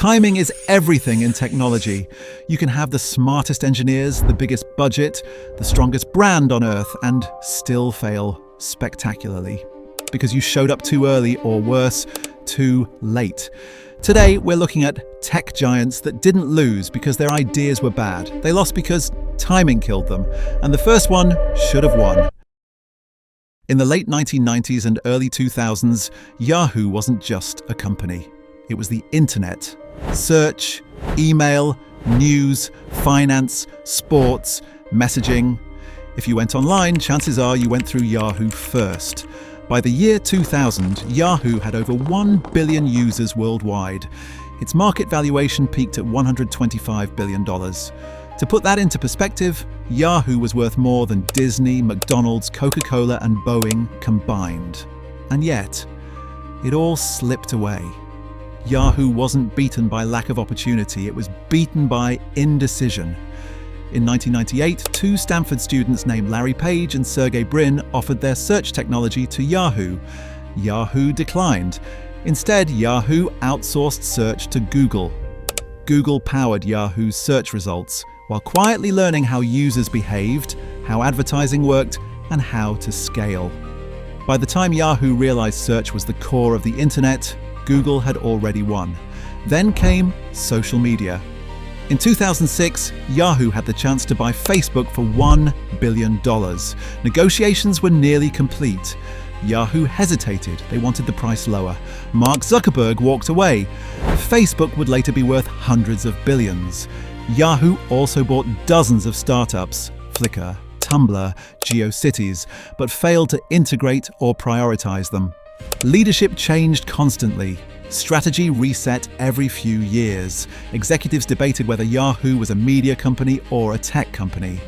Timing is everything in technology. You can have the smartest engineers, the biggest budget, the strongest brand on earth, and still fail spectacularly. Because you showed up too early, or worse, too late. Today, we're looking at tech giants that didn't lose because their ideas were bad. They lost because timing killed them, and the first one should have won. In the late 1990s and early 2000s, Yahoo wasn't just a company. It was the internet. Search, email, news, finance, sports, messaging. If you went online, chances are you went through Yahoo first. By the year 2000, Yahoo had over 1 billion users worldwide. Its market valuation peaked at $125 billion. To put that into perspective, Yahoo was worth more than Disney, McDonald's, Coca-Cola, and Boeing combined. And yet, it all slipped away. Yahoo wasn't beaten by lack of opportunity, it was beaten by indecision. In 1998, two Stanford students named Larry Page and Sergey Brin offered their search technology to Yahoo. Yahoo declined. Instead, Yahoo outsourced search to Google. Google powered Yahoo's search results, while quietly learning how users behaved, how advertising worked, and how to scale. By the time Yahoo realized search was the core of the internet, Google had already won. Then came social media. In 2006, Yahoo had the chance to buy Facebook for $1 billion. Negotiations were nearly complete. Yahoo hesitated. They wanted the price lower. Mark Zuckerberg walked away. Facebook would later be worth hundreds of billions. Yahoo also bought dozens of startups, Flickr, Tumblr, GeoCities, but failed to integrate or prioritize them. Leadership changed constantly. Strategy reset every few years. Executives debated whether Yahoo was a media company or a tech company.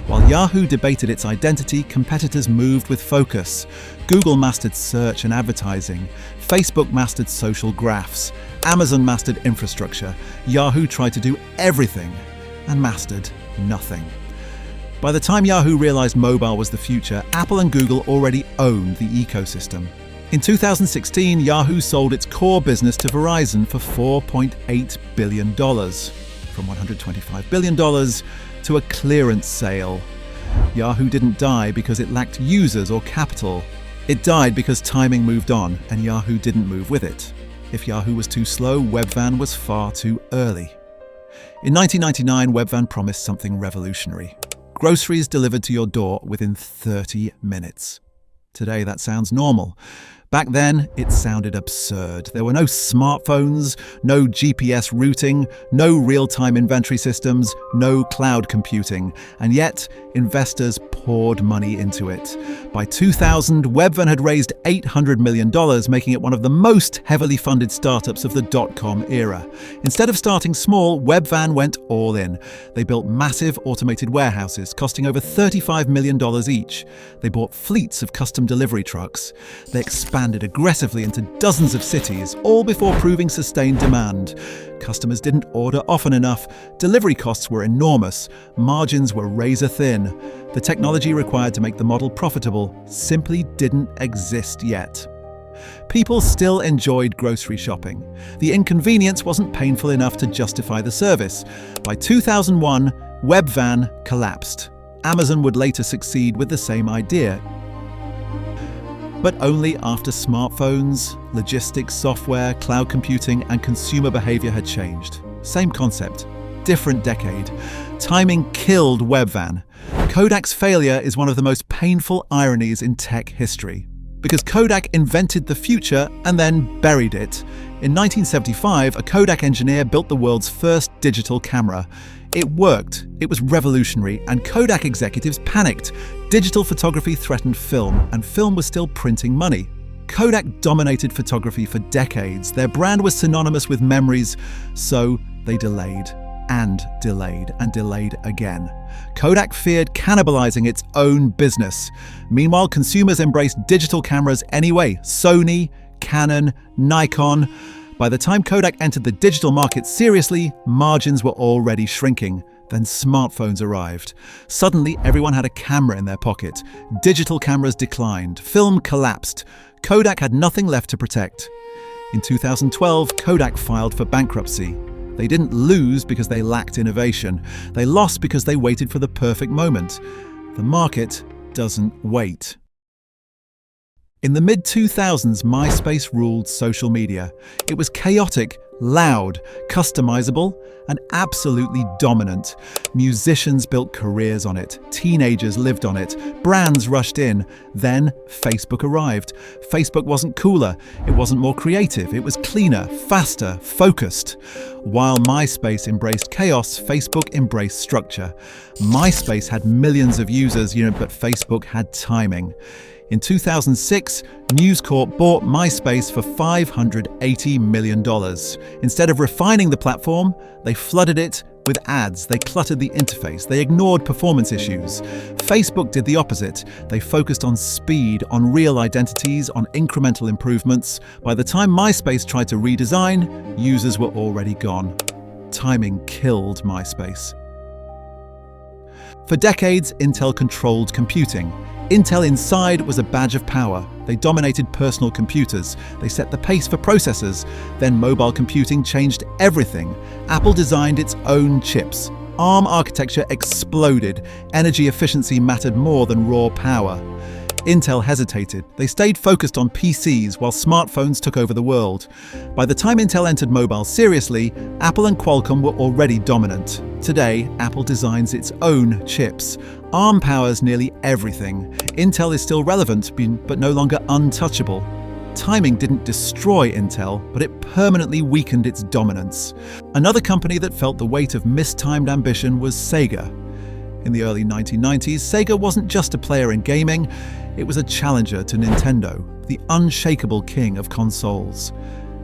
While Yahoo debated its identity, competitors moved with focus. Google mastered search and advertising. Facebook mastered social graphs. Amazon mastered infrastructure. Yahoo tried to do everything and mastered nothing. By the time Yahoo realized mobile was the future, Apple and Google already owned the ecosystem. In 2016, Yahoo sold its core business to Verizon for $4.8 billion, from $125 billion to a clearance sale. Yahoo didn't die because it lacked users or capital. It died because timing moved on, and Yahoo didn't move with it. If Yahoo was too slow, Webvan was far too early. In 1999, Webvan promised something revolutionary. Groceries delivered to your door within 30 minutes. Today, that sounds normal. Back then, it sounded absurd. There were no smartphones, no GPS routing, no real-time inventory systems, no cloud computing, and yet investors poured money into it. By 2000, Webvan had raised $800 million, making it one of the most heavily funded startups of the dot-com era. Instead of starting small, Webvan went all in. They built massive automated warehouses, costing over $35 million each. They bought fleets of custom delivery trucks. They expanded aggressively into dozens of cities, all before proving sustained demand. Customers didn't order often enough, delivery costs were enormous, margins were razor thin. The technology required to make the model profitable simply didn't exist yet. People still enjoyed grocery shopping. The inconvenience wasn't painful enough to justify the service. By 2001, Webvan collapsed. Amazon would later succeed with the same idea, but only after smartphones, logistics software, cloud computing, and consumer behavior had changed. Same concept, different decade. Timing killed Webvan. Kodak's failure is one of the most painful ironies in tech history, because Kodak invented the future and then buried it. In 1975, a Kodak engineer built the world's first digital camera. It worked, it was revolutionary, and Kodak executives panicked. Digital photography threatened film, and film was still printing money. Kodak dominated photography for decades. Their brand was synonymous with memories, so they delayed and delayed and delayed again. Kodak feared cannibalizing its own business. Meanwhile, consumers embraced digital cameras anyway. Sony, Canon, Nikon. By the time Kodak entered the digital market seriously, margins were already shrinking. Then smartphones arrived. Suddenly, everyone had a camera in their pocket. Digital cameras declined. Film collapsed. Kodak had nothing left to protect. In 2012, Kodak filed for bankruptcy. They didn't lose because they lacked innovation. They lost because they waited for the perfect moment. The market doesn't wait. In the mid-2000s, MySpace ruled social media. It was chaotic, loud, customizable, and absolutely dominant. Musicians built careers on it. Teenagers lived on it. Brands rushed in. Then Facebook arrived. Facebook wasn't cooler. It wasn't more creative. It was cleaner, faster, focused. While MySpace embraced chaos, Facebook embraced structure. MySpace had millions of users, but Facebook had timing. In 2006, News Corp bought MySpace for $580 million. Instead of refining the platform, they flooded it with ads. They cluttered the interface. They ignored performance issues. Facebook did the opposite. They focused on speed, on real identities, on incremental improvements. By the time MySpace tried to redesign, users were already gone. Timing killed MySpace. For decades, Intel controlled computing. Intel Inside was a badge of power. They dominated personal computers. They set the pace for processors. Then mobile computing changed everything. Apple designed its own chips. ARM architecture exploded. Energy efficiency mattered more than raw power. Intel hesitated. They stayed focused on PCs while smartphones took over the world. By the time Intel entered mobile seriously, Apple and Qualcomm were already dominant. Today, Apple designs its own chips. ARM powers nearly everything. Intel is still relevant, but no longer untouchable. Timing didn't destroy Intel, but it permanently weakened its dominance. Another company that felt the weight of mistimed ambition was Sega. In the early 1990s, Sega wasn't just a player in gaming, it was a challenger to Nintendo, the unshakable king of consoles.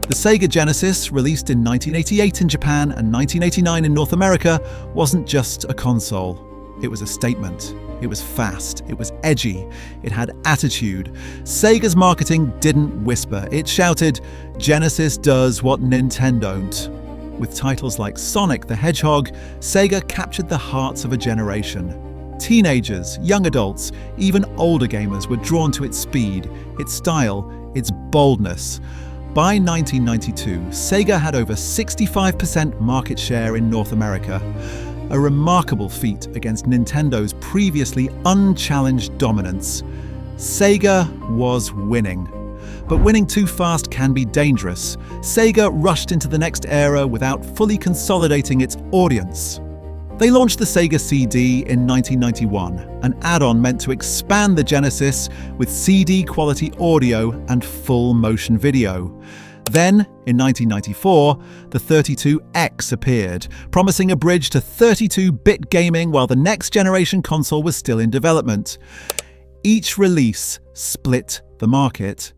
The Sega Genesis, released in 1988 in Japan and 1989 in North America, wasn't just a console. It was a statement. It was fast. It was edgy. It had attitude. Sega's marketing didn't whisper. It shouted, "Genesis does what Nintendo don't." With titles like Sonic the Hedgehog, Sega captured the hearts of a generation. Teenagers, young adults, even older gamers were drawn to its speed, its style, its boldness. By 1992, Sega had over 65% market share in North America, a remarkable feat against Nintendo's previously unchallenged dominance. Sega was winning. But winning too fast can be dangerous. Sega rushed into the next era without fully consolidating its audience. They launched the Sega CD in 1991, an add-on meant to expand the Genesis with CD-quality audio and full motion video. Then, in 1994, the 32X appeared, promising a bridge to 32-bit gaming while the next generation console was still in development. Each release split the market.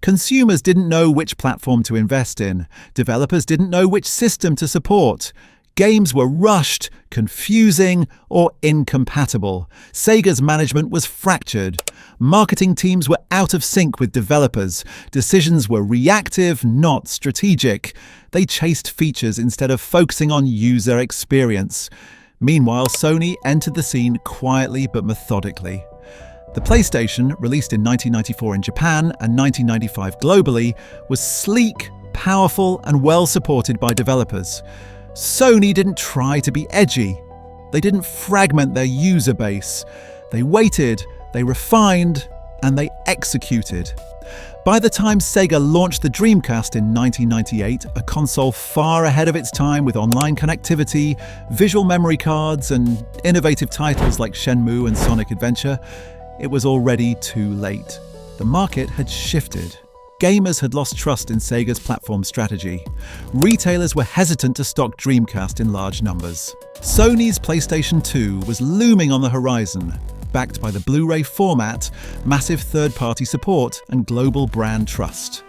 Consumers didn't know which platform to invest in. Developers didn't know which system to support. Games were rushed, confusing, or incompatible. Sega's management was fractured. Marketing teams were out of sync with developers. Decisions were reactive, not strategic. They chased features instead of focusing on user experience. Meanwhile, Sony entered the scene quietly but methodically. The PlayStation, released in 1994 in Japan and 1995 globally, was sleek, powerful, and well supported by developers. Sony didn't try to be edgy. They didn't fragment their user base. They waited, they refined, and they executed. By the time Sega launched the Dreamcast in 1998, a console far ahead of its time with online connectivity, visual memory cards, and innovative titles like Shenmue and Sonic Adventure, it was already too late. The market had shifted. Gamers had lost trust in Sega's platform strategy. Retailers were hesitant to stock Dreamcast in large numbers. Sony's PlayStation 2 was looming on the horizon, backed by the Blu-ray format, massive third-party support, and global brand trust.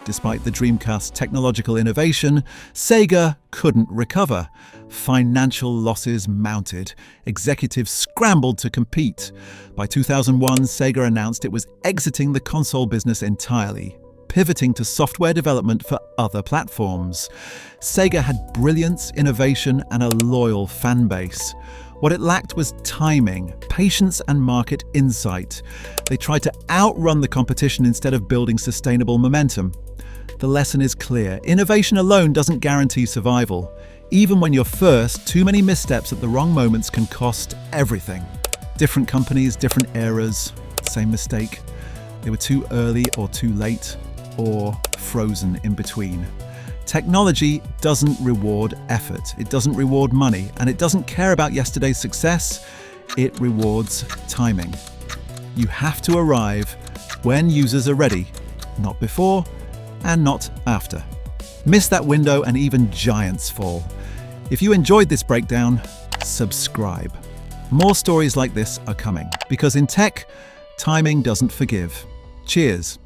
Despite the Dreamcast's technological innovation, Sega couldn't recover. Financial losses mounted. Executives scrambled to compete. By 2001, Sega announced it was exiting the console business entirely, pivoting to software development for other platforms. Sega had brilliance, innovation, and a loyal fan base. What it lacked was timing, patience, and market insight. They tried to outrun the competition instead of building sustainable momentum. The lesson is clear. Innovation alone doesn't guarantee survival. Even when you're first, too many missteps at the wrong moments can cost everything. Different companies, different eras, same mistake. They were too early or too late, or frozen in between. Technology doesn't reward effort, it doesn't reward money, and it doesn't care about yesterday's success, it rewards timing. You have to arrive when users are ready, not before and not after. Miss that window and even giants fall. If you enjoyed this breakdown, subscribe. More stories like this are coming, because in tech, timing doesn't forgive. Cheers.